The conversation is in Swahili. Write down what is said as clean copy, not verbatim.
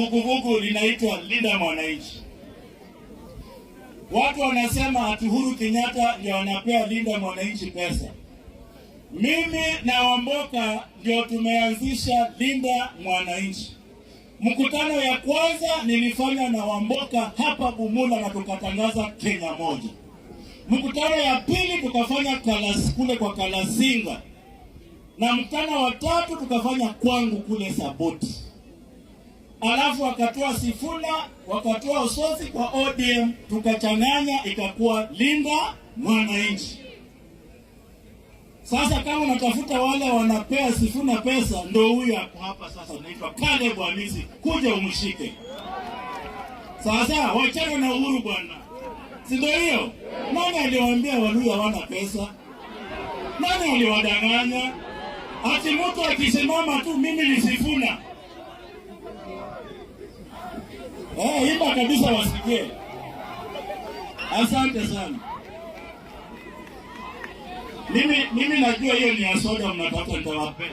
vuguvugu linaitwa Linda Mwananchi. Watu wanasema ati Uhuru Kenyatta ndio anapea Linda Mwananchi pesa. Mimi na Wamboka ndio tumeanzisha Linda Mwananchi. Mkutano ya kwanza nilifanya na Wamboka hapa Bumula na tukatangaza Kenya moja. Mkutano ya pili tukafanya kule kwa Kalasinga. Na mkutano wa tatu tukafanya kwangu kule Saboti. Alafu wakatoa Sifuna, wakatoa Usosi kwa ODM, tukachanganya ikakuwa Linda Mwananchi. Sasa kama unatafuta wale wanapea Sifuna pesa, ndo huyu hapo hapa sasa anaitwa Caleb Hamisi, kuja umshike. Sasa wachana na Uhuru bwana. Si ndio hiyo? Nani aliwaambia Waluhya hawana pesa? Nani aliwadanganya? Ati mtu akisimama tu mimi ni Sifuna. Imba kabisa wasikie. Asante sana. Mimi najua hiyo ni ya soda mnataka nitawapea.